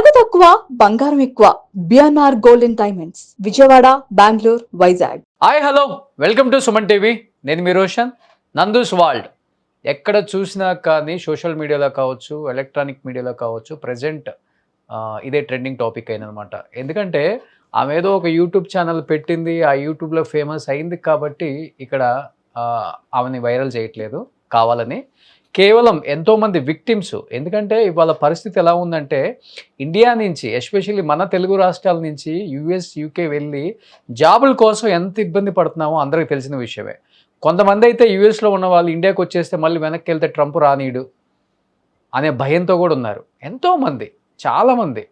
నగదు తక్కువ బంగారం ఎక్కువ. BNR gold and diamonds, Vijayawada, Bengaluru, Vizag. Hi hello, welcome to Suman TV. నేను మీ రోషన్. నందూస్ వరల్డ్. ఎక్కడ చూసినా కానీ సోషల్ మీడియాలో కావచ్చు, ఎలక్ట్రానిక్ మీడియాలో కావచ్చు, ప్రజెంట్ ఇదే ట్రెండింగ్ టాపిక్ అయిందనమాట. ఎందుకంటే ఆమె ఏదో ఒక యూట్యూబ్ ఛానల్ పెట్టింది, ఆ యూట్యూబ్లో ఫేమస్ అయింది కాబట్టి ఇక్కడ ఆమెని వైరల్ చేయట్లేదు కావాలని. కేవలం ఎంతోమంది విక్టిమ్స్. ఎందుకంటే ఇవాళ పరిస్థితి ఎలా ఉందంటే, ఇండియా నుంచి ఎస్పెషల్లీ మన తెలుగు రాష్ట్రాల నుంచి యూఎస్, యూకే వెళ్ళి జాబుల కోసం ఎంత ఇబ్బంది పడుతున్నామో అందరికీ తెలిసిన విషయమే. కొంతమంది అయితే యూఎస్లో ఉన్న వాళ్ళు ఇండియాకి వచ్చేస్తే మళ్ళీ వెనక్కి వెళ్తే ట్రంప్ రానీడు అనే భయంతో కూడా ఉన్నారు ఎంతోమంది, చాలామంది.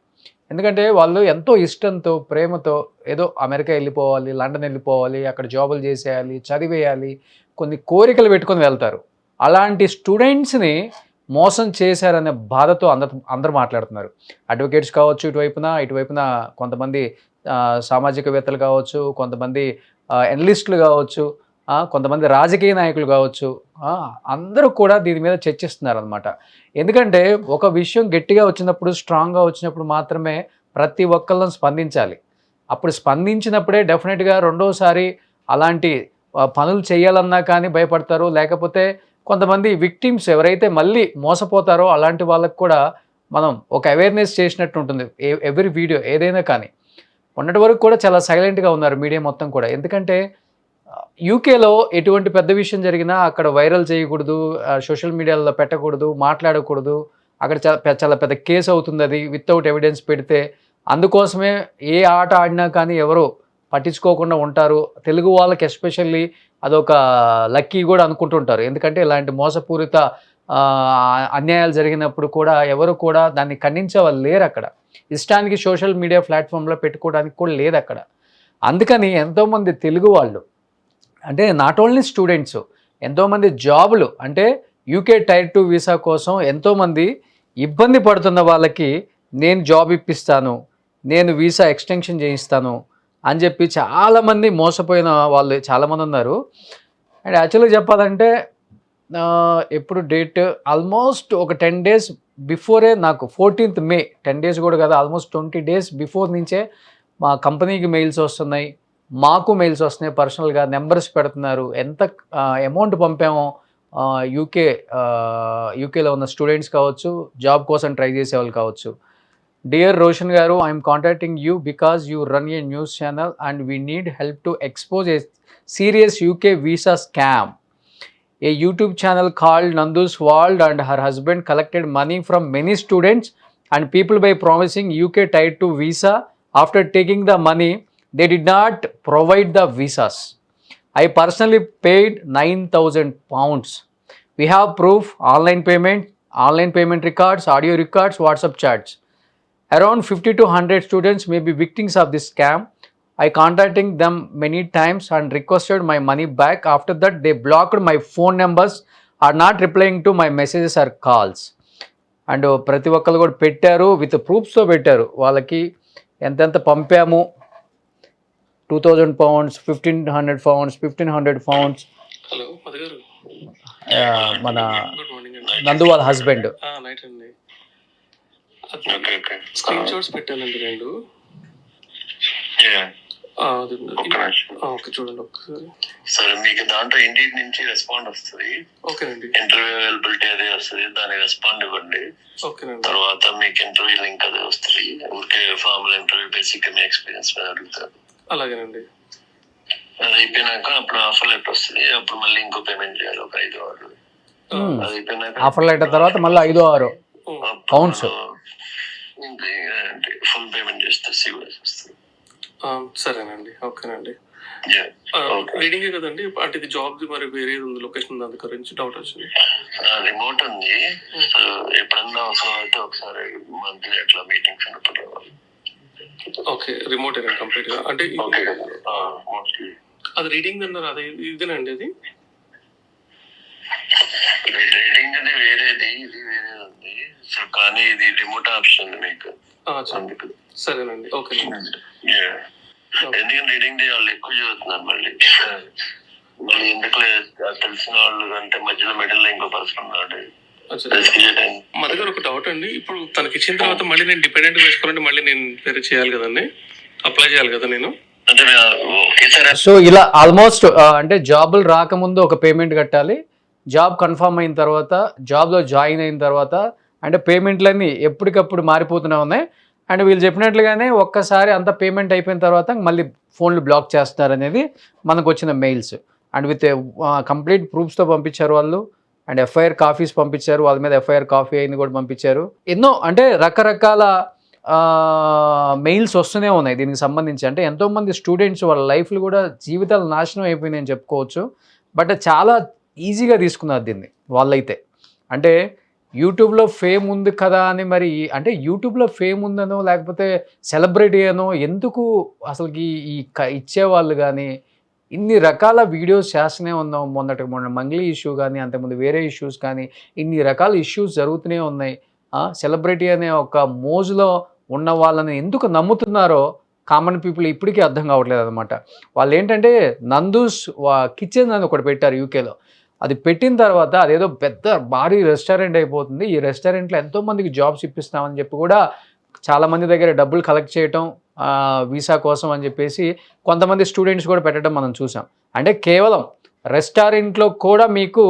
ఎందుకంటే వాళ్ళు ఎంతో ఇష్టంతో, ప్రేమతో ఏదో అమెరికా వెళ్ళిపోవాలి, లండన్ వెళ్ళిపోవాలి, అక్కడ జాబులు చేసేయాలి, చదివేయాలి, కొన్ని కోరికలు పెట్టుకొని వెళ్తారు. అలాంటి స్టూడెంట్స్ని మోసం చేశారనే బాధతో అందరూ మాట్లాడుతున్నారు. అడ్వకేట్స్ కావచ్చు, ఇటువైపున కొంతమంది సామాజికవేత్తలు కావచ్చు, కొంతమంది ఎనలిస్టులు కావచ్చు, కొంతమంది రాజకీయ నాయకులు కావచ్చు, అందరూ కూడా దీని మీద చర్చిస్తున్నారు అనమాట. ఎందుకంటే ఒక విషయం గట్టిగా వచ్చినప్పుడు, స్ట్రాంగ్గా వచ్చినప్పుడు మాత్రమే ప్రతి ఒక్కళ్ళని స్పందించాలి. అప్పుడు స్పందించినప్పుడే డెఫినెట్గా రెండోసారి అలాంటి పనులు చేయాలన్నా కానీ భయపడతారు. లేకపోతే కొంతమంది విక్టిమ్స్ ఎవరైతే మళ్ళీ మోసపోతారో అలాంటి వాళ్ళకు కూడా మనం ఒక అవేర్నెస్ చేసినట్టు ఉంటుంది. ఎవ్రీ వీడియో ఏదైనా కానీ. మొన్నటి వరకు కూడా చాలా సైలెంట్గా ఉన్నారు మీడియా మొత్తం కూడా. ఎందుకంటే యూకేలో ఎటువంటి పెద్ద విషయం జరిగినా అక్కడ వైరల్ చేయకూడదు, సోషల్ మీడియాలో పెట్టకూడదు, మాట్లాడకూడదు. అక్కడ చాలా పెద్ద కేసు అవుతుంది అది వితౌట్ ఎవిడెన్స్ పెడితే. అందుకోసమే ఏ ఆట ఆడినా కానీ ఎవరు పట్టించుకోకుండా ఉంటారు. తెలుగు వాళ్ళకి ఎస్పెషల్లీ అదొక లక్కీ కూడా అనుకుంటుంటారు. ఎందుకంటే ఇలాంటి మోసపూరిత అన్యాయాలు జరిగినప్పుడు కూడా ఎవరు కూడా దాన్ని ఖండించే వాళ్ళు లేరు అక్కడ. ఇష్టానికి సోషల్ మీడియా ప్లాట్ఫామ్లో పెట్టుకోవడానికి కూడా లేదు అక్కడ. అందుకని ఎంతోమంది తెలుగు వాళ్ళు, అంటే నాట్ ఓన్లీ స్టూడెంట్స్, ఎంతోమంది జాబులు అంటే యూకే టైర్ 2 వీసా కోసం ఎంతోమంది ఇబ్బంది పడుతున్న వాళ్ళకి నేను జాబ్ ఇప్పిస్తాను, నేను వీసా ఎక్స్టెన్షన్ చేయిస్తాను అని చెప్పి చాలామంది మోసపోయిన వాళ్ళు చాలామంది ఉన్నారు. అండ్ యాక్చువల్గా చెప్పాలంటే ఎప్పుడు డేట్ ఆల్మోస్ట్ ఒక 10 days బిఫోరే నాకు 14th May, 10 days కూడా కదా, ఆల్మోస్ట్ 20 days బిఫోర్ నుంచే మా కంపెనీకి మెయిల్స్ వస్తున్నాయి, మాకు మెయిల్స్ వస్తున్నాయి. పర్సనల్గా నెంబర్స్ పెడుతున్నారు, ఎంత అమౌంట్ పంపామో. యూకేలో ఉన్న స్టూడెంట్స్ కావచ్చు, జాబ్ కోసం ట్రై చేసే వాళ్ళు కావచ్చు. Dear Roshan Garu, I am contacting you because you run a news channel and we need help to expose a serious UK visa scam. A YouTube channel called Nandu's World and her husband collected money from many students and people by promising UK Tier 2 visa. After taking the money, they did not provide the visas. I personally paid £9,000. We have proof, online payment records, audio records, WhatsApp chats. Around 50 to 100 students may be victims of this scam. I contacted them many times and requested my money back. After that, they blocked my phone numbers, are not replying to my messages or calls. And ప్రతి ఒక్కరు కూడా పెట్టారు, with ప్రూఫ్స్తో పెట్టారు. వాళ్ళకి ఎంతెంత పంపాము, £2,000, £1,500, £1,500. మన నందు వాళ్ళ హస్బెండ్. స్క్రీన్ షాట్స్ పెట్టానండి 2. ఓకే చూడండి ఒకసారి. సరే, మీకు దాంట్లో ఇండియన్ నుంచి రెస్పాండ్ వస్తుంది. ఓకేనండి. ఇంటర్వ్యూ అవైలబిలిటీ అదే వస్తుంది, దానికి రెస్పాండ్ ఇవ్వండి. ఓకేనండి. తర్వాత మీకు ఇంటర్వ్యూ లింక్ అదే వస్తుంది. ఊరికే ఫార్మల్ ఇంటర్వ్యూ, బేసిక్ గా మీ ఎక్స్పీరియన్స్ మీద అడుగుతారు. అలాగేనండి. అది అయిపోయినాక అప్పుడు ఆఫర్ లెటర్ వస్తుంది. అప్పుడు మళ్ళీ ఇంకో పేమెంట్ చేయాలి, ఒక 5-6. అది అయిపోయినాక ఆఫర్ లెటర్ తర్వాత మళ్ళీ 5-6 పౌండ్స్ ఫుల్ పేమెంట్ చేస్తే సివిల్ వస్తుంది. సరేనండి. ఓకేనండి. రీడింగ్ కదండి, అంటే ఇది జాబ్ మరి వేరే ఉంది లొకేషన్, దాని గురించి డౌట్ వచ్చింది. రిమోట్ ఉంది. ఎప్పుడన్నా అవసరం అయితే ఒకసారి మంత్లీ అట్లా మీటింగ్స్ ఉన్నప్పుడు రావాలి. ఓకే, రిమోట్ కంప్లీట్ గా అంటే అది రీడింగ్ అన్నారు, అదే ఇదేనండి. అది రీడింగ్ అది వేరేది, ఇది వేరేది ఉంది. సో కానీ ఇది రిమోట్ ఆప్షన్ ఉంది మీకు. సరేనండి. ఓకేనండి. ఎందుకంటే రీడింగ్ వాళ్ళు ఎక్కువ చదువుతున్నారు. మళ్ళీ ఎందుకు తెలిసిన వాళ్ళు అంటే మధ్యలో మిడిల్ లో ఇంకో పర్సన్ ఉన్నాడు, మా దగ్గర ఒక డౌట్ అండి. ఇప్పుడు తనకి ఇచ్చిన తర్వాత మళ్ళీ నేను డిపెండెంట్ వేసుకోవాలంటే మళ్ళీ నేను వేరే చేయాలి కదండి, అప్లై చేయాలి కదా నేను. సో ఇలా ఆల్మోస్ట్ అంటే జాబులు రాకముందు ఒక పేమెంట్ కట్టాలి, జాబ్ కన్ఫర్మ్ అయిన తర్వాత, జాబ్లో జాయిన్ అయిన తర్వాత, అంటే పేమెంట్లన్నీ ఎప్పటికప్పుడు మారిపోతూనే ఉన్నాయి. అండ్ వీళ్ళు చెప్పినట్లుగానే ఒక్కసారి అంత పేమెంట్ అయిపోయిన తర్వాత మళ్ళీ ఫోన్లు బ్లాక్ చేస్తున్నారు అనేది మనకు వచ్చిన మెయిల్స్. అండ్ విత్ కంప్లీట్ ప్రూఫ్స్తో పంపించారు వాళ్ళు. అండ్ ఎఫ్ఐఆర్ కాపీస్ పంపించారు, వాళ్ళ మీద ఎఫ్ఐఆర్ కాపీ అయింది కూడా పంపించారు. ఎన్నో అంటే రకరకాల మెయిల్స్ వస్తూనే ఉన్నాయి దీనికి సంబంధించి. అంటే ఎంతోమంది స్టూడెంట్స్ వాళ్ళ లైఫ్లు కూడా జీవితాలు నాశనం అయిపోయినాయని చెప్పుకోవచ్చు. బట్ చాలా ఈజీగా తీసుకున్నారు దీన్ని వాళ్ళైతే. అంటే యూట్యూబ్లో ఫేమ్ ఉంది కదా అని, మరి అంటే యూట్యూబ్లో ఫేమ్ ఉందనో లేకపోతే సెలబ్రిటీ అనో ఎందుకు అసలుకి ఇచ్చేవాళ్ళు కానీ ఇన్ని రకాల వీడియోస్ చేస్తూనే ఉన్నాం. మొన్న మంగ్లీ ఇష్యూ కానీ, అంతకుముందు వేరే ఇష్యూస్ కానీ, ఇన్ని రకాల ఇష్యూస్ జరుగుతూనే ఉన్నాయి. సెలబ్రిటీ అనే ఒక మోజులో ఉన్న వాళ్ళని ఎందుకు నమ్ముతున్నారో కామన్ పీపుల్ ఇప్పటికీ అర్థం కావట్లేదు అనమాట. వాళ్ళు ఏంటంటే నందూస్ కిచెన్ అని ఒకటి పెట్టారు యూకేలో. అది పెట్టిన తర్వాత అదేదో పెద్ద భారీ రెస్టారెంట్ అయిపోతుంది, ఈ రెస్టారెంట్లో ఎంతోమందికి జాబ్స్ ఇప్పిస్తామని చెప్పి కూడా చాలామంది దగ్గర డబ్బులు కలెక్ట్ చేయటం వీసా కోసం అని చెప్పేసి కొంతమంది స్టూడెంట్స్ కూడా పెట్టడం మనం చూసాం. అంటే కేవలం రెస్టారెంట్లో కూడా మీకు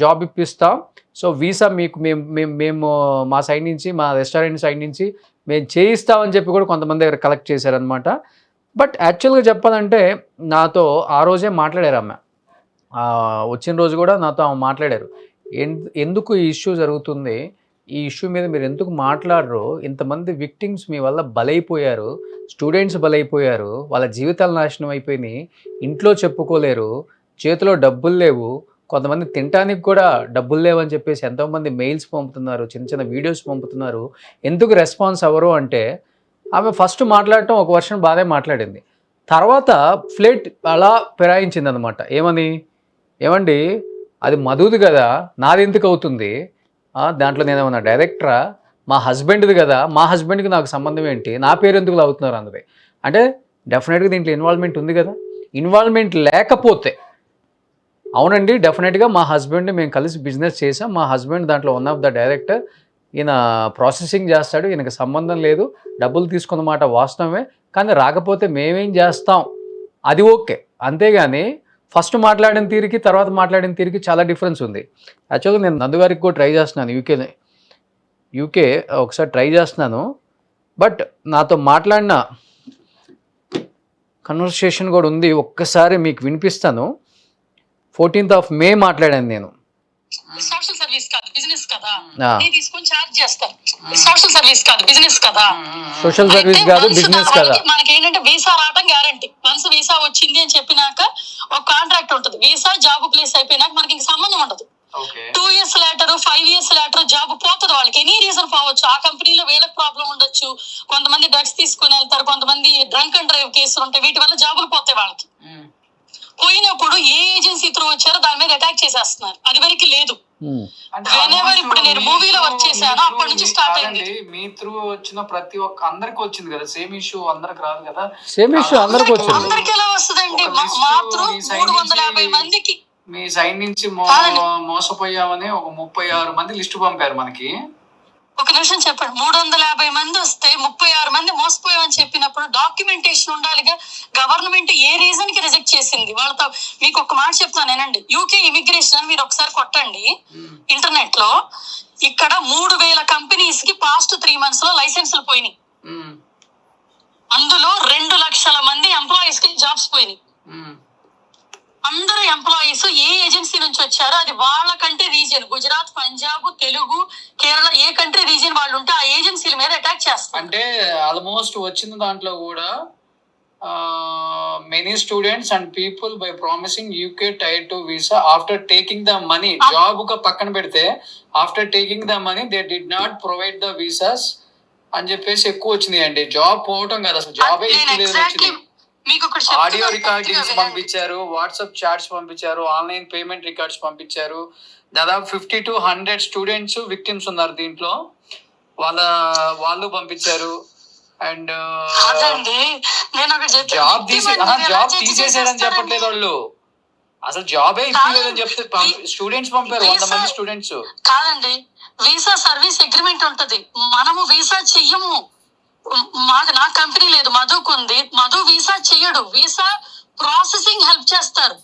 జాబ్ ఇప్పిస్తాం, సో వీసా మీకు మేము మా సైడ్ నుంచి, మా రెస్టారెంట్ సైడ్ నుంచి మేము చేయిస్తామని చెప్పి కూడా కొంతమంది దగ్గర కలెక్ట్ చేశారనమాట. బట్ యాక్చువల్గా చెప్పాలంటే నాతో ఆ రోజే మాట్లాడారు ఆమె, వచ్చిన రోజు కూడా నాతో ఆమె మాట్లాడారు. ఎందుకు ఈ ఇష్యూ జరుగుతుంది, ఈ ఇష్యూ మీద మీరు ఎందుకు మాట్లాడరు, ఇంతమంది విక్టిమ్స్ మీ వల్ల బలైపోయారు, స్టూడెంట్స్ బలైపోయారు, వాళ్ళ జీవితాలు నాశనం అయిపోయినాయి, ఇంట్లో చెప్పుకోలేరు, చేతిలో డబ్బులు లేవు, కొంతమంది తినడానికి కూడా డబ్బులు లేవని చెప్పేసి ఎంతోమంది మెయిల్స్ పంపుతున్నారు, చిన్న చిన్న వీడియోస్ పంపుతున్నారు, ఎందుకు రెస్పాన్స్ అవ్వరు అంటే ఆమె ఫస్ట్ మాట్లాడటం ఒక వర్షన్ బాగా మాట్లాడింది. తర్వాత ఫ్లేట్ అలా ఫిరాయించింది అనమాట. ఏమండి అది మధుది కదా, నాది ఎందుకు అవుతుంది, దాంట్లో నేనేమన్నా డైరెక్టరా, మా హస్బెండ్ది కదా, మా హస్బెండ్కి నాకు సంబంధం ఏంటి, నా పేరు ఎందుకు అవుతున్నారు అందరి. అంటే డెఫినెట్గా దీంట్లో ఇన్వాల్వ్మెంట్ ఉంది కదా. ఇన్వాల్వ్మెంట్ లేకపోతే అవునండి డెఫినెట్గా మా హస్బెండ్ని మేము కలిసి బిజినెస్ చేసాం, మా హస్బెండ్ దాంట్లో వన్ ఆఫ్ ద డైరెక్టర్, ఈయన ప్రాసెసింగ్ చేస్తాడు, ఈయనకి సంబంధం లేదు, డబ్బులు తీసుకున్నమాట వాస్తవమే, కానీ రాకపోతే మేమేం చేస్తాం, అది ఓకే. అంతేగాని ఫస్ట్ మాట్లాడిన తీరికి తర్వాత మాట్లాడిన తీరికి చాలా డిఫరెన్స్ ఉంది. యాక్చువల్గా నేను నందుగారికి కూడా ట్రై చేస్తున్నాను, యూకే ఒకసారి ట్రై చేస్తున్నాను. బట్ నాతో మాట్లాడిన కన్వర్సేషన్ కూడా ఉంది, ఒక్కసారి మీకు వినిపిస్తాను. 14th May మాట్లాడాను నేను. సోషల్ సర్వీస్ కాదు బిజినెస్ కదా, నేను తీసుకొని చార్జ్ చేస్తాను. సోషల్ సర్వీస్ కాదు బిజినెస్ కదా, సోషల్ సర్వీస్ కాదు బిజినెస్ కదా. మనకి ఏంటంటే వీసా రావడం గ్యారంటీ. వన్స్ వీసా వచ్చింది అని చెప్పినాక ఒక కాంట్రాక్ట్ ఉంటుంది. వీసా జాబ్ ప్లేస్ అయిపోయినాక మనకి ఇంక సంబంధం ఉండదు. 2 years later 5 years later job పోతుంది వాళ్ళకి, ఎనీ రీజన్ పోవచ్చు. ఆ కంపెనీలో వీళ్ళకి ప్రాబ్లం ఉండొచ్చు, కొంతమంది డ్రగ్స్ తీసుకుని వెళ్తారు, కొంతమంది డ్రంక్ అండ్ డ్రైవ్ కేసులు ఉంటాయి, వీటి వల్ల జాబులు పోతాయి వాళ్ళకి. పోయినప్పుడు ఏ ఏజెన్సీ త్రూ వచ్చారో దాని మీద అటాక్ చేసేస్తున్నారు, అది వరకు లేదు. ఇప్పుడు నేను మూవీలో వర్క్ చేశాను, అప్పటి నుంచి స్టార్ట్ అయింది. మీ త్రూ వచ్చిన ప్రతి ఒక్క అందరికి వచ్చింది కదా, సేమ్ ఇష్యూ అందరికి రాదు కదా. సేమ్ ఇష్యూ అందరికి వచ్చింది. అందరికి ఎలా వస్తుందండి, మా త్రూ 350 మందికి మీ సైడ్ నుంచి మోసపోయామని ఒక 36 మంది లిస్టు పంపారు మనకి. ఒక నిమిషం చెప్పండి, 350 మంది వస్తే 36 మంది మోసపోయామని చెప్పినప్పుడు డాక్యుమెంటేషన్ ఉండాలిగా. గవర్నమెంట్ ఏ రీజన్ కి రిజెక్ట్ చేసింది వాళ్ళతో. మీకు ఒక మాట చెప్తాను నేనండి, యూకే ఇమిగ్రేషన్ అని మీరు ఒకసారి కొట్టండి ఇంటర్నెట్ లో. ఇక్కడ 3000 కంపెనీస్ కి పాస్ట్ 3 months లో లైసెన్సులు పోయినాయి. అందులో 2 లక్షల మంది ఎంప్లాయీస్ కి జాబ్స్ పోయినాయి. అందరూ ఎంప్లాయీస్ ఏ ఏజెన్సీ నుంచి వచ్చారో అది వాళ్ళకంటే రీజియన్, గుజరాత్, పంజాబ్, తెలుగు, కేరళ, ఏ కంట్రీ రీజియన్ వాళ్ళు ఉంటే ఆ ఏజెన్సీల మీద అటాక్ చేస్తారు. అంటే ఆల్మోస్ట్ వచ్చిన దాంట్లో కూడా many students and people by promising UK tier 2 visa after taking the money, job గా పక్కన పెడితే after taking the money they did not provide the visas అని చెప్పేసి ఎక్కువ వచ్చినాయి అండి. జాబ్ పోవటం కదా, అసలు జాబే వచ్చింది. ఆడియో రికార్డింగ్స్ పంపించారు, వాట్సాప్ చాట్స్ పంపించారు, ఆన్లైన్ పేమెంట్ రికార్డ్స్ పంపించారు. దాదాపు 50 to 100 స్టూడెంట్స్ విక్టిమ్స్ ఉన్నారు దీంట్లో, వాళ్ళు పంపించారు. అండ్ జాబ్ తీసేసారని చెప్పట్లేదు వాళ్ళు, అసలు జాబే ఇప్పలేదని చెప్తే స్టూడెంట్స్ పంపారు 100 మంది స్టూడెంట్స్. కాదండి, వీసా సర్వీస్ అగ్రిమెంట్ ఉంటది, మనము వీసా చెయ్యము. నా కంపెనీ లేదు, మధుకు ఉంది. మధు వీసా చెయ్యడు, వీసా ప్రాసెసింగ్ హెల్ప్ చేస్తారు.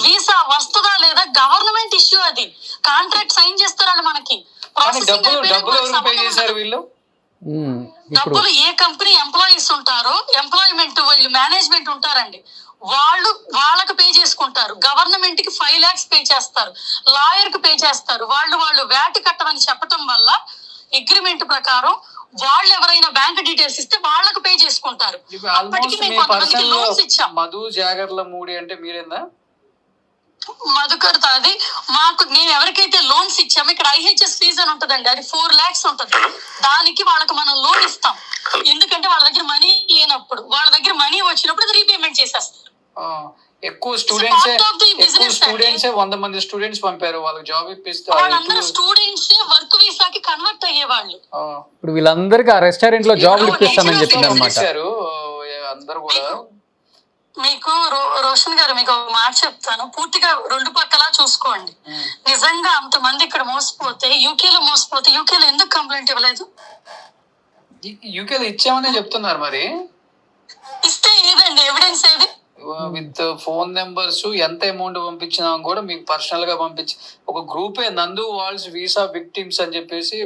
వీసా వస్తుందా లేదా గవర్నమెంట్ ఇష్యూ, అది కాంట్రాక్ట్ సైన్ చేస్తారు వాళ్ళు మనకి. డబ్బులు ఏ కంపెనీ ఎంప్లాయీస్ ఉంటారో, ఎంప్లాయ్మెంట్ వీళ్ళు మేనేజ్మెంట్ ఉంటారండి, వాళ్ళకి పే చేసుకుంటారు. గవర్నమెంట్ కి 5 lakhs పే చేస్తారు, లాయర్ కి పే చేస్తారు. వాళ్ళు వ్యాట్ కట్టమని చెప్పటం వల్ల అగ్రిమెంట్ ప్రకారం వాళ్ళు ఎవరైనా బ్యాంక్ డీటెయిల్స్ ఇస్తే వాళ్ళకు పే చేసుకుంటారు. మధు జాగర్ల మూడి అంటే మీరేందా? మధుకర్ అది మాకు, మేము ఎవరికైతే లోన్స్ ఇచ్చామో, ఇక్కడ IHS ఫీజు అని ఉంటదండి, అది 4 lakhs ఉంటది. దానికి వాళ్ళకి మనం లోన్ ఇస్తాం, ఎందుకంటే వాళ్ళ దగ్గర మనీ లేనప్పుడు, వాళ్ళ దగ్గర మనీ వచ్చినప్పుడు అది రీపేమెంట్ చేసేస్తారు. ఎక్కువ స్టూడెంట్స్ 100 మంది స్టూడెంట్స్ పంపారు, వాళ్ళకి జాబ్ ఇప్పిస్తారు. వాళ్ళందరూ స్టూడెంట్స్ వర్క్ వీసాకి కన్వర్ట్ అయ్యేవాళ్ళు. ఇప్పుడు వీళ్ళందరికీ ఆ రెస్టారెంట్ లో జాబ్ ఇప్పిస్తామని చెప్పింది అనమాట అందరూ కూడా. మీకు రోషన్ గారు, మీకు ఒక మాట చెప్తాను, పూర్తిగా 2 పక్కలా చూసుకోండి. నిజంగా అంతమంది ఇక్కడ మోసపోతే, యూకేలో మోసపోతే, యూకేలో ఎందుకు కంప్లైంట్ ఇవ్వలేదు? యూకేలో ఇచ్చామని చెప్తున్నారు, మరి ఇస్తే ఏదండి ఎవిడెన్స్ ఏది? విత్ ఫోన్ నెంబర్స్, ఎంత అమౌంట్ పంపించినా కూడా మీకు పర్సనల్ గా పంపించి ఒక గ్రూపే, నందు వాల్స్ వీసా విక్టిమ్స్ అని చెప్పేసి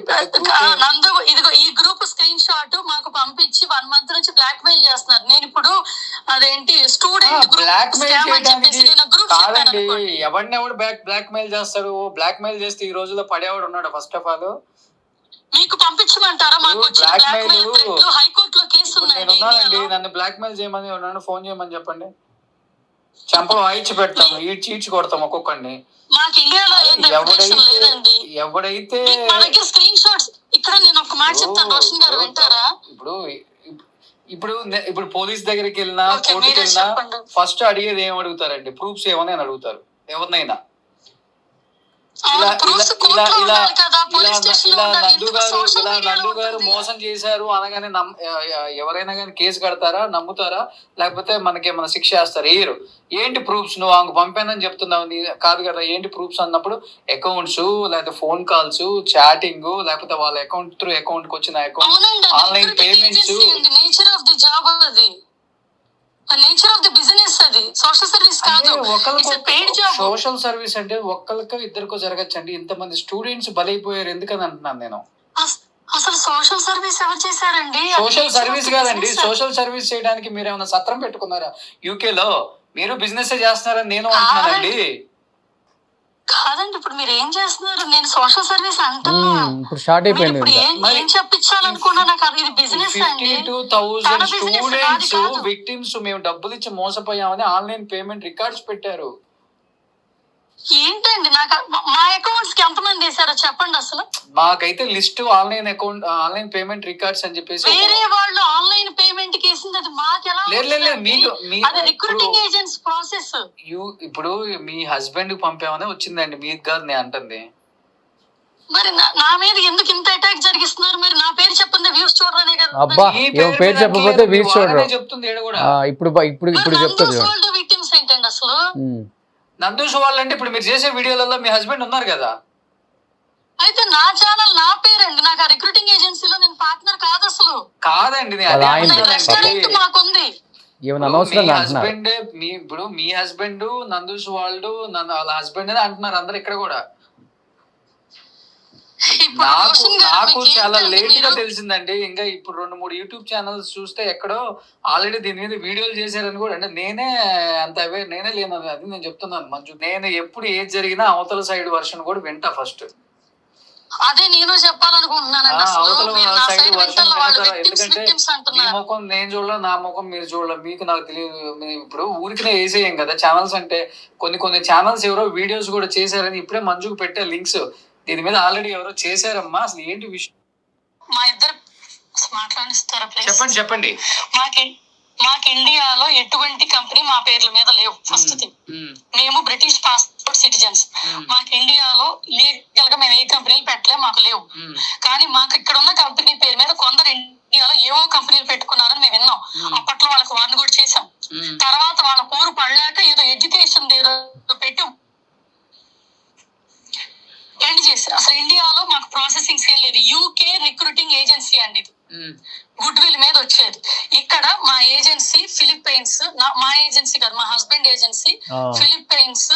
నందు, ఇదిగో ఈ గ్రూప్ స్క్రీన్ షాట్ మాకు పంపించి 1 month నుంచి బ్లాక్ మెయిల్ చేస్తున్నారు. నేను ఇప్పుడు అదేంటి స్టూడెంట్ బ్లాక్ మెయిల్ చేయడానికి కాదండి, ఎవరినెవడు బ్లాక్ మెయిల్ చేస్తాడు? బ్లాక్ మెయిల్ చేస్తే ఈ రోజుల్లో పడేవాడు ఉన్నాడు? ఫస్ట్ ఆఫ్ ఆల్ మీకు పంపించమంటారా? మాకు హైకోర్టులో కేసు ఉన్నానండి, నన్ను బ్లాక్ మెయిల్ చేయమని, నన్ను ఫోన్ చేయమని చెప్పండి, చంపలు వాయించి పెడతాం, ఈడ్చి కొడతాం ఒక్కొక్కడిని. మాకు ఇండియాలో ఎవడైతే స్క్రీన్ షాట్స్, ఇక్కడ నేను ఒక మాట చెప్తాను, రోషన్ గారు వింటారా? ఇప్పుడు పోలీస్ దగ్గరికి వెళ్ళినా, కోర్టుకి వెళ్ళినా ఫస్ట్ అడిగేది ఏం అడుగుతారండి? ప్రూఫ్స్ ఏమని అని అడుగుతారు ఎవరినైనా. నందు గారు మోసం చేశారు అనగానే ఎవరైనా కానీ కేసు కడతారా, నమ్ముతారా? లేకపోతే మనకి ఏమైనా శిక్ష వేస్తారా? ఏరు. ఏంటి ప్రూఫ్స్? నువ్వు ఆమెకు పంపానని చెప్తున్నావు, కాదు కదా, ఏంటి ప్రూఫ్స్ అన్నప్పుడు అకౌంట్స్, లేకపోతే ఫోన్ కాల్స్, చాటింగ్, లేకపోతే వాళ్ళ అకౌంట్ త్రూ అకౌంట్ కి వచ్చిన account, online payments. Nature of the job, అది నేచర్ ఆఫ్ ది బిజినెస్, అది సోషల్ సర్వీస్ కాదు. సోషల్ సర్వీస్ అంటే ఒక్కరికో ఇద్దరికో జరగచ్చండి, ఇంతమంది స్టూడెంట్స్ బలైపోయారు ఎందుకని అంటున్నాను నేను. అసలు సోషల్ సర్వీస్ ఎవరు చేశారండి? సోషల్ సర్వీస్ కాదండి, సోషల్ సర్వీస్ చేయడానికి మీరు ఏమైనా సత్రం పెట్టుకున్నారా యూకేలో? మీరు బిజినెస్ చేస్తున్నారని నేను అంటున్నానండి. కాదండి, ఇప్పుడు మీరు ఏం చేస్తున్నారు? నేను సోషల్ సర్వీస్ అంటున్నా, ఇప్పుడు స్టార్ట్ అయిపోయింది. ఏం చెప్పించాలనుకున్నా? నాకు అది బిజినెస్ అండి. 52,000 స్టూడెంట్స్ విక్టిమ్స్ మేము డబ్బులు ఇచ్చి మోసపోయామని ఆన్లైన్ పేమెంట్ రికార్డ్స్ పెట్టారు. ఏంటండి, నాకు మా అకౌంట్స్ కి ఎంతమంది వేసారో చెప్పండి అసలు. మాకైతే list online account, online payment records అని చెప్పేసి వేరే వాళ్ళు ఆన్లైన్ పేమెంట్ కి వేసింది, అది మాకు ఎలా? అది రిక్రూటింగ్ ఏజెంట్స్ ప్రాసెస్. ఇప్పుడు మీ హస్బెండ్ కి పంపామని వచ్చిందండి, మీకు కాదు నేను అంటుంది. మరి నా మీద ఎందుకు ఇంత అటాక్ జరిగిస్తున్నారు? మరి నా పేరు చెప్పండి, వ్యూస్ చూడరనే కదా. అబ్బా, పేరు చెప్పకపోతే వ్యూస్ చూడరు చెప్తుంది. ఇప్పుడు చెప్తుంది. విక్టిమ్స్ ఏంటండి అసలు? నందూష్ వాళ్ళంటే ఇప్పుడు మీరు చేసే వీడియోలలో మీ హస్బెండ్ ఉన్నారు కదా. అయితే నా ఛానల్ నా పేరండి, నాకు రిక్రూటింగ్ ఏజెన్సీలో నేను పార్ట్నర్ కాదు అసలు. కాదండి, మాకుంది. హస్బెండ్ ఇప్పుడు మీ హస్బెండ్ నందూష్ వాళ్ళు వాళ్ళ హస్బెండ్ అని అంటున్నారు అందరు ఇక్కడ కూడా. నాకు చాలా లేట్ గా తెలిసిందండి. ఇంకా ఇప్పుడు 2-3 యూట్యూబ్ ఛానల్స్ చూస్తే ఎక్కడో ఆల్రెడీ దీని మీద వీడియోలు చేశారని కూడా. అంటే నేనే అంత అవేర్ నేనే లేను, అది నేను చెప్తున్నాను మంచు. నేను ఎప్పుడు ఏది జరిగినా అవతల సైడ్ వర్షన్ కూడా వింటా ఫస్ట్. అదే నేను చెప్పాలనుకుంటున్నాను, అవతల సైడ్ వర్షన్ వింటారా? ఎందుకంటే మీ ముఖం నేను చూడలే, నా ముఖం మీరు చూడలే, మీకు నాకు తెలియదు. ఇప్పుడు ఊరికినే వేసేయం కదా ఛానల్స్ అంటే. కొన్ని ఛానల్స్ ఎవరో వీడియోస్ కూడా చేశారని ఇప్పుడే మంజుకు పెట్టే లింక్స్. దీని మీద ఆల్రెడీ ఎవరో చేశారమ్మా. అసలు ఏంటి విషయం? మా ఇద్దరు మాట్లాడిస్తారా? చెప్పండి. మాకు ఇండియాలో ఎటువంటి కంపెనీ మా పేర్ల మీద లేవు. ఫస్ట్ థింగ్, మేము బ్రిటిష్ పాస్పోర్ట్ సిటిజన్స్. మాకు ఇండియాలో లీగల్ గా మేము ఏ కంపెనీలు పెట్టలే, మాకు లేవు. కానీ మాకు ఇక్కడ ఉన్న కంపెనీ పేరు మీద కొందరు ఇండియాలో ఏవో కంపెనీలు పెట్టుకున్నారని మేము విన్నాం. అప్పట్లో వాళ్ళకి వార్న్ కూడా చేశాం. తర్వాత వాళ్ళ పోరు పడలేక ఏదో ఎడ్యుకేషన్ పెట్టి వచ్చేది యూకే రిక్రూటింగ్ ఏజెన్సీ అండి ఇది. గుడ్ విల్ మీద వచ్చేది. ఇక్కడ మా ఏజెన్సీ ఫిలిప్పైన్స్, మా ఏజెన్సీ కాదు, మా husband agency Philippines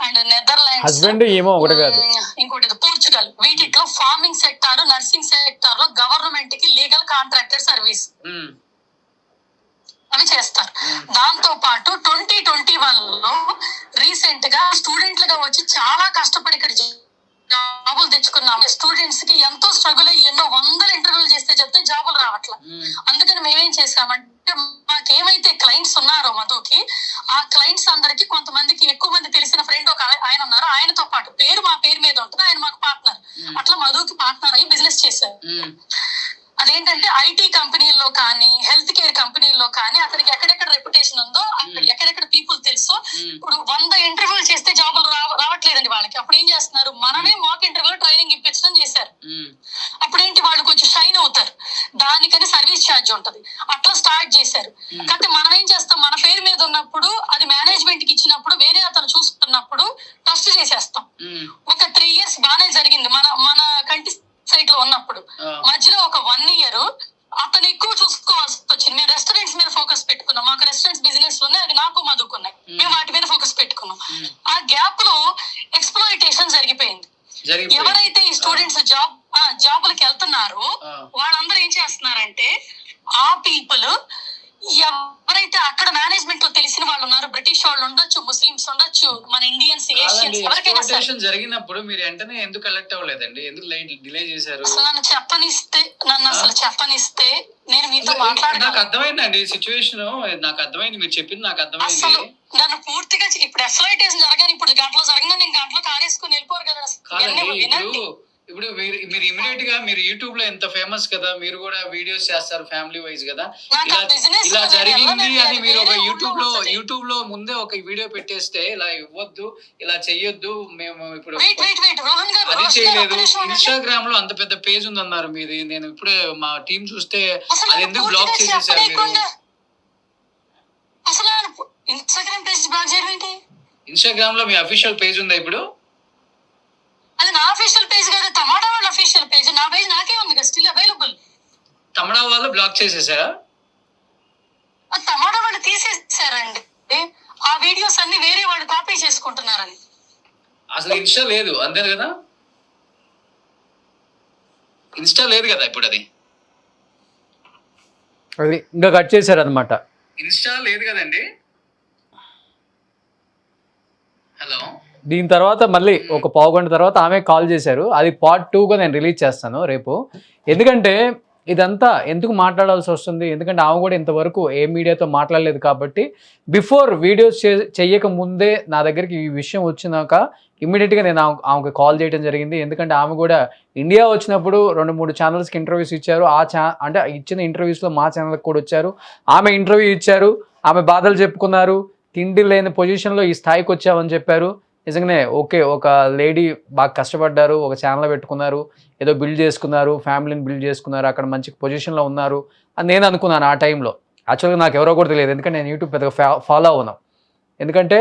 and Netherlands, husband ఏమో ఒకటి కాదు ఇంకోటి పోర్చుగల్. వీటిలో ఫార్మింగ్ సెక్టార్, నర్సింగ్ సెక్టార్ లో గవర్నమెంట్ కి లీగల్ కాంట్రాక్టర్ సర్వీస్ అవి చేస్తారు. దాంతో పాటు 2021లో రీసెంట్ గా స్టూడెంట్లుగా వచ్చి చాలా కష్టపడి ఇక్కడ జాబులు తెచ్చుకున్నాము. స్టూడెంట్స్ కి ఎంతో స్ట్రగుల్ అయ్యి ఎన్నో వందల ఇంటర్వ్యూలు చేస్తే చెప్తే జాబులు రావట్లా. అందుకని మేమేం చేసామంటే మాకేమైతే క్లయింట్స్ ఉన్నారో మధుకి, ఆ క్లయింట్స్ అందరికి కొంతమందికి ఎక్కువ మంది తెలిసిన ఫ్రెండ్ ఒక ఆయన ఉన్నారు, ఆయనతో పాటు మా పేరు మీద ఉంటుంది, ఆయన మాకు పార్ట్నర్. అట్లా మధుకి పార్ట్నర్ అయ్యి బిజినెస్ చేశారు. అదేంటంటే ఐటీ కంపెనీల్లో కానీ హెల్త్ కేర్ కంపెనీల్లో కానీ అతనికి ఎక్కడెక్కడ రెప్యుటేషన్ ఉందో, అక్కడ ఎక్కడెక్కడ పీపుల్ తెలుసో. ఇప్పుడు 100 ఇంటర్వ్యూలు చేస్తే జాబులు రావట్లేదండి వాళ్ళకి. అప్పుడు ఏం చేస్తున్నారు, మనమే మాక్ ఇంటర్వ్యూలో ట్రైనింగ్ ఇప్పించడం చేశారు. అప్పుడేంటి, వాళ్ళు కొంచెం షైన్ అవుతారు, దానికని సర్వీస్ ఛార్జ్ ఉంటది. అట్లా స్టార్ట్ చేశారు. కాబట్టి మనం ఏం చేస్తాం, మన పేరు మీద ఉన్నప్పుడు అది మేనేజ్మెంట్ కి ఇచ్చినప్పుడు వేరే అతను చూసుకున్నప్పుడు ట్రస్ట్ చేసేస్తాం. ఒక 3 years బాగానే జరిగింది మన కంటి సైట్ లో ఉన్నప్పుడు. మధ్యలో ఒక 1 year అతను ఎక్కువ చూసుకోవాల్సి వచ్చింది. మేము రెస్టారెంట్స్ మీద ఫోకస్ పెట్టుకున్నాం. మాకు రెస్టారెంట్స్ బిజినెస్ ఉన్నాయి, అది నాకు మధుకున్నాయి. మేము వాటి మీద ఫోకస్ పెట్టుకున్నాం. ఆ గ్యాప్ లో ఎక్స్‌ప్లాయిటేషన్ జరిగిపోయింది. ఎవరైతే ఈ స్టూడెంట్స్ జాబులకి వెళ్తున్నారో వాళ్ళందరూ ఏం చేస్తున్నారంటే, ఆ పీపుల్ ఎవరైతే అక్కడ మేనేజ్మెంట్ లో తెలిసిన వాళ్ళు ఉన్నారు, బ్రిటిష్ వాళ్ళు ఉండొచ్చు, ముస్లిమ్స్ ఉండొచ్చు, మన ఇండియన్స్, ఏషియన్స్, ఎవరికైనా జరిగినప్పుడు మీరు వెంటనే ఎందుకు కలెక్ట్ అవ్వలేదండి? ఎందుకు డిలే చేశారు? అసలు నన్ను చెప్పనిస్తే నేను మీతో మాట్లాడాను. నాకు అర్థమైందండి సిచ్యువేషన్, నాకు అర్థమైంది, మీరు చెప్పింది నాకు అర్థమైంది. అసలు నన్ను పూర్తిగా ఇప్పుడు ఎక్స్‌ప్లాయిటేషన్ జరగాలి. ఇప్పుడు గంటలో జరగగా నేను గంటలో కారేసుకుని వెళ్ళిపోరు కదా. ఇప్పుడు మీరు ఇమిడియట్ గా మీరు యూట్యూబ్ లో ఎంత ఫేమస్ కదా, మీరు కూడా వీడియోస్ చేస్తారు ఫ్యామిలీ వైజ్ కదా. ఇలా జరిగింది అని మీరు ఒక యూట్యూబ్ లో ముందే ఒక వీడియో పెట్టేస్తే, ఇలా ఇవ్వద్దు, ఇలా చెయ్యొద్దు, మేము ఇప్పుడు అది చేయలేదు. ఇన్స్టాగ్రామ్ లో అంత పెద్ద పేజ్ ఉందన్నారు మీది. నేను ఇప్పుడే మా టీం చూస్తే అది ఎందుకు బ్లాక్ చేసేసారు మీరు? ఇన్స్టాగ్రామ్ లో మీ అఫీషియల్ పేజ్ ఉందా ఇప్పుడు? అది నా అఫీషియల్ పేజ్ కాదు, తమాడా వాళ్ళ అఫీషియల్ పేజ్. నా పేజ్ నాకే ఉంది కదా, స్టిల్ అవైలబుల్. తమడా వాళ్ళు బ్లాక్ చేసేసారా? తమాడా వాళ్ళు తీసేసారండి. ఆ వీడియోస్ అన్ని వేరే వాళ్ళు కాపీ చేసుకుంటున్నారని. అసలు ఇన్స్టా లేదు అంతే కదా? ఇన్స్టా లేదు కదా ఇప్పుడు, అది ఇంకా కట్ చేశారు అనమాట. ఇన్స్టా లేదు కదండి. హలో, దీని తర్వాత మళ్ళీ ఒక పావుగంట తర్వాత ఆమె కాల్ చేశారు. అది part 2గా నేను రిలీజ్ చేస్తాను రేపు. ఎందుకంటే ఇదంతా ఎందుకు మాట్లాడాల్సి వస్తుంది, ఎందుకంటే ఆమె కూడా ఇంతవరకు ఏ మీడియాతో మాట్లాడలేదు కాబట్టి, బిఫోర్ వీడియోస్ చెయ్యక ముందే నా దగ్గరికి ఈ విషయం వచ్చినాక ఇమ్మీడియట్గా నేను ఆమెకు కాల్ చేయడం జరిగింది. ఎందుకంటే ఆమె కూడా ఇండియా వచ్చినప్పుడు 2-3 ఛానల్స్కి ఇంటర్వ్యూస్ ఇచ్చారు. అంటే ఇచ్చిన ఇంటర్వ్యూస్లో మా ఛానల్కి కూడా వచ్చారు. ఆమె ఇంటర్వ్యూ ఇచ్చారు, ఆమె బాధలు చెప్పుకున్నారు, తిండి లేని పొజిషన్లో ఈ స్థాయికి వచ్చామని చెప్పారు. నిజంగానే ఓకే, ఒక లేడీ బాగా కష్టపడ్డారు, ఒక ఛానల్ పెట్టుకున్నారు, ఏదో బిల్డ్ చేసుకున్నారు, ఫ్యామిలీని బిల్డ్ చేసుకున్నారు, అక్కడ మంచి పొజిషన్లో ఉన్నారు అని నేను అనుకున్నాను ఆ టైంలో. యాక్చువల్గా నాకు ఎవరో కూడా తెలియదు, ఎందుకంటే నేను యూట్యూబ్ పెద్దగా ఫాలో అవును. ఎందుకంటే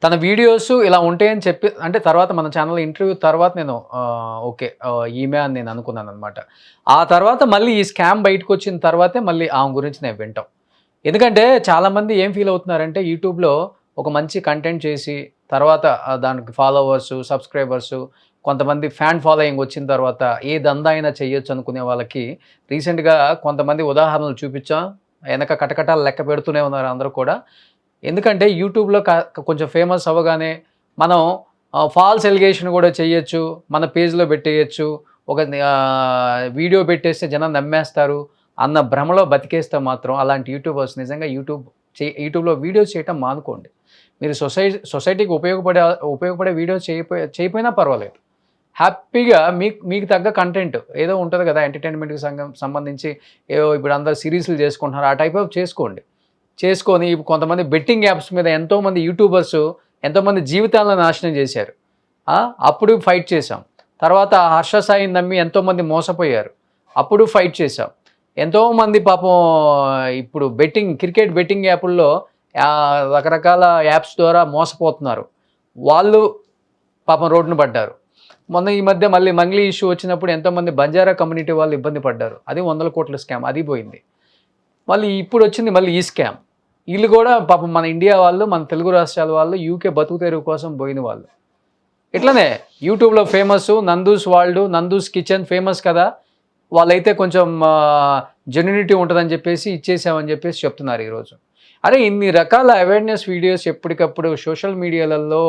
తన వీడియోస్ ఇలా ఉంటాయని చెప్పి, అంటే తర్వాత మన ఛానల్ ఇంటర్వ్యూ తర్వాత నేను ఓకే ఈమె అని నేను అనుకున్నాను అనమాట. ఆ తర్వాత మళ్ళీ ఈ స్కామ్ బయటకు వచ్చిన తర్వాతే మళ్ళీ ఆమె గురించి నేను వింటాం. ఎందుకంటే చాలామంది ఏం ఫీల్ అవుతున్నారంటే, యూట్యూబ్లో ఒక మంచి కంటెంట్ చేసి తర్వాత దానికి ఫాలోవర్స్, సబ్స్క్రైబర్స్, కొంతమంది ఫ్యాన్ ఫాలోయింగ్ వచ్చిన తర్వాత ఏ దందా అయినా చేయొచ్చు అనుకునే వాళ్ళకి రీసెంట్గా కొంతమంది ఉదాహరణలు చూపించాం. వెనక కటకటాలు లెక్క పెడుతూనే ఉన్నారు అందరూ కూడా. ఎందుకంటే యూట్యూబ్లో కొంచెం ఫేమస్ అవ్వగానే మనం ఫాల్స్ ఎలిగేషన్ కూడా చేయొచ్చు, మన పేజ్లో పెట్టేయచ్చు, ఒక వీడియో పెట్టేస్తే జనం నమ్మేస్తారు అన్న భ్రమలో బతికేస్తే మాత్రం అలాంటి యూట్యూబర్స్ నిజంగా యూట్యూబ్లో వీడియోస్ చేయటం మానుకోండి. మీరు సొసైటీకి ఉపయోగపడే వీడియోస్ చేయకపోయినా పర్వాలేదు. హ్యాపీగా మీకు తగ్గ కంటెంట్ ఏదో ఉంటుంది కదా, ఎంటర్టైన్మెంట్కి సంబంధించి ఏదో ఇప్పుడు అందరు సిరీస్లు చేసుకుంటున్నారు, ఆ టైప్ ఆఫ్ చేసుకొని కొంతమంది బెట్టింగ్ యాప్స్ మీద ఎంతోమంది యూట్యూబర్స్ ఎంతోమంది జీవితాలను నాశనం చేశారు. అప్పుడు ఫైట్ చేశాం. తర్వాత హర్ష సాయిని నమ్మి ఎంతోమంది మోసపోయారు, అప్పుడు ఫైట్ చేశాం. ఎంతోమంది పాపం ఇప్పుడు క్రికెట్ బెట్టింగ్ యాప్ల్లో రకరకాల యాప్స్ ద్వారా మోసపోతున్నారు, వాళ్ళు పాపం రోడ్డును పడ్డారు. మొన్న ఈ మధ్య మళ్ళీ మంగ్లీ ఇష్యూ వచ్చినప్పుడు ఎంతోమంది బంజారా కమ్యూనిటీ వాళ్ళు ఇబ్బంది పడ్డారు, అది 100 కోట్ల స్కామ్, అది పోయింది. మళ్ళీ ఇప్పుడు వచ్చింది మళ్ళీ ఈ స్కామ్. వీళ్ళు కూడా పాపం మన ఇండియా వాళ్ళు, మన తెలుగు రాష్ట్రాల వాళ్ళు, యూకే బతుకు తెరువు కోసం పోయిన వాళ్ళు. ఇట్లనే యూట్యూబ్లో famous Nandu's world, Nandu's kitchen famous కదా, వాళ్ళైతే కొంచెం జెన్యూనిటీ ఉంటుందని చెప్పేసి ఇచ్చేసామని చెప్పేసి చెప్తున్నారు ఈరోజు. అరే ఇన్ని రకాల అవేర్నెస్ వీడియోస్ ఎప్పటికప్పుడు సోషల్ మీడియాలలో,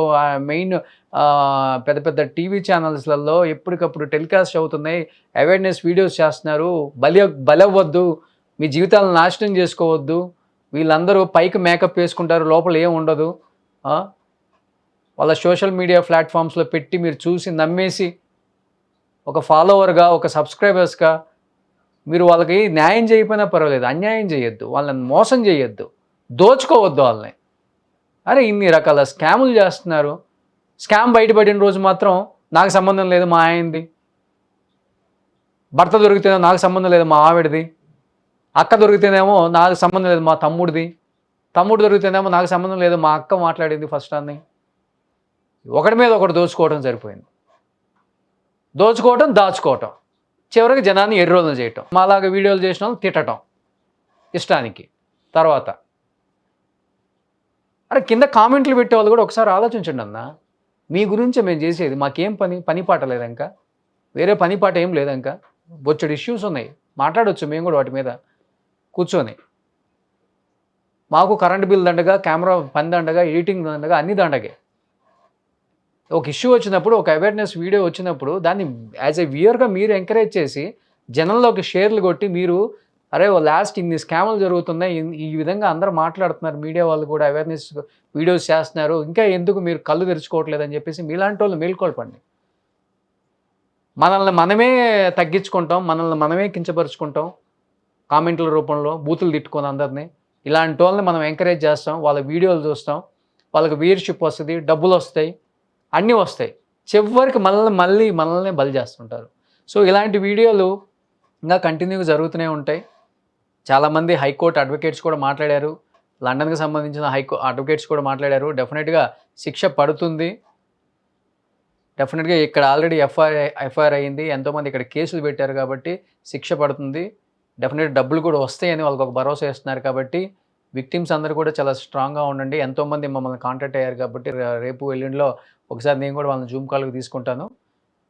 మెయిన్ పెద్ద పెద్ద టీవీ ఛానల్స్లలో ఎప్పటికప్పుడు టెలికాస్ట్ అవుతున్నాయి, అవేర్నెస్ వీడియోస్ చేస్తున్నారు. బలవ్వద్దు, మీ జీవితాలను నాశనం చేసుకోవద్దు, వీళ్ళందరూ పైకి మేకప్ వేసుకుంటారు, లోపల ఏం ఉండదు, వాళ్ళ సోషల్ మీడియా ప్లాట్ఫామ్స్లో పెట్టి మీరు చూసి నమ్మేసి ఒక ఫాలోవర్గా, ఒక సబ్స్క్రైబర్స్గా మీరు వాళ్ళకి న్యాయం చేయకపోయినా పర్వాలేదు, అన్యాయం చేయొద్దు, వాళ్ళని మోసం చేయొద్దు, దోచుకోవద్దు వాళ్ళని. అరే ఇన్ని రకాల స్కాములు చేస్తున్నారు. స్కామ్ బయటపడిన రోజు మాత్రం నాకు సంబంధం లేదు మా ఆయనది, భర్త దొరికితేనేమో నాకు సంబంధం లేదు మా ఆవిడది, అక్క దొరికితేనేమో నాకు సంబంధం లేదు మా తమ్ముడిది, తమ్ముడు దొరికితేనేమో నాకు సంబంధం లేదు మా అక్క మాట్లాడింది ఫస్ట్ అని. ఒకటి మీద ఒకటి దోచుకోవడం సరిపోయింది. దోచుకోవటం, దాచుకోవటం, చివరికి జనాన్ని ఎర్రోలను చేయటం, మాలాగా వీడియోలు చేసిన వాళ్ళు తిట్టడం ఇష్టానికి. తర్వాత అరే కింద కామెంట్లు పెట్టేవాళ్ళు కూడా ఒకసారి ఆలోచించండి అన్న, మీ గురించి మేము చేసేది, మాకేం పని పాట లేదంక, వేరే పని పాట ఏం లేదంక, బొచ్చడు ఇష్యూస్ ఉన్నాయి, మాట్లాడవచ్చు మేము కూడా వాటి మీద కూర్చొని. మాకు కరెంట్ బిల్ దండగా, కెమెరా పని దండగా, ఎడిటింగ్ దండగా, అన్ని దండగే. ఒక ఇష్యూ వచ్చినప్పుడు, ఒక అవేర్నెస్ వీడియో వచ్చినప్పుడు దాన్ని యాజ్ ఎ వ్యూయర్గా మీరు ఎంకరేజ్ చేసి జనంలోకి షేర్లు కొట్టి, మీరు అరే లాస్ట్ ఇన్ని స్కాములు జరుగుతున్నాయి, ఈ విధంగా అందరూ మాట్లాడుతున్నారు, మీడియా వాళ్ళు కూడా అవేర్నెస్ వీడియోస్ చేస్తున్నారు, ఇంకా ఎందుకు మీరు కళ్ళు తెరుచుకోవట్లేదని చెప్పేసి మీలాంటి వాళ్ళు మేల్కొల్పండి. మనల్ని మనమే తగ్గించుకుంటాం, మనల్ని మనమే కించపరుచుకుంటాం, కామెంట్ల రూపంలో బూతులు తిట్టుకొని అందరినీ. ఇలాంటి వాళ్ళని మనం ఎంకరేజ్ చేస్తాం, వాళ్ళ వీడియోలు చూస్తాం, వాళ్ళకి వ్యూయర్షిప్ వస్తుంది, డబ్బులు వస్తాయి, అన్నీ వస్తాయి, చివరికి మనల్ని బలి చేస్తుంటారు. సో ఇలాంటి వీడియోలు ఇంకా కంటిన్యూగా జరుగుతూనే ఉంటాయి. చాలామంది హైకోర్టు అడ్వకేట్స్ కూడా మాట్లాడారు, లండన్కి సంబంధించిన అడ్వకేట్స్ కూడా మాట్లాడారు. డెఫినెట్గా శిక్ష పడుతుంది, డెఫినెట్గా ఇక్కడ ఆల్రెడీ ఎఫ్ఐఆర్ అయ్యింది, ఎంతోమంది ఇక్కడ కేసులు పెట్టారు కాబట్టి శిక్ష పడుతుంది. డెఫినెట్ డబ్బులు కూడా వస్తాయని వాళ్ళకి ఒక భరోసా ఇస్తున్నారు. కాబట్టి విక్టిమ్స్ అందరూ కూడా చాలా స్ట్రాంగ్గా ఉండండి. ఎంతోమంది మమ్మల్ని కాంటాక్ట్ అయ్యారు కాబట్టి రేపు ఎల్లుండిలో ఒకసారి నేను కూడా వాళ్ళని జూమ్ కాల్కి తీసుకుంటాను.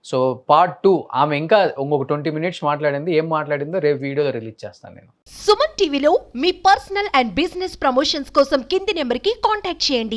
సో పార్ట్ 2 ఆమె ఇంకా ఇంకొక 20 మినిట్స్ మాట్లాడింది, ఏం మాట్లాడిందో రేపు వీడియోలో రిలీజ్ చేస్తాను నేను. సుమన్ టీవీలో మీ పర్సనల్ అండ్ బిజినెస్ ప్రమోషన్స్ కోసం కింది నెంబర్కి కాంటాక్ట్ చేయండి.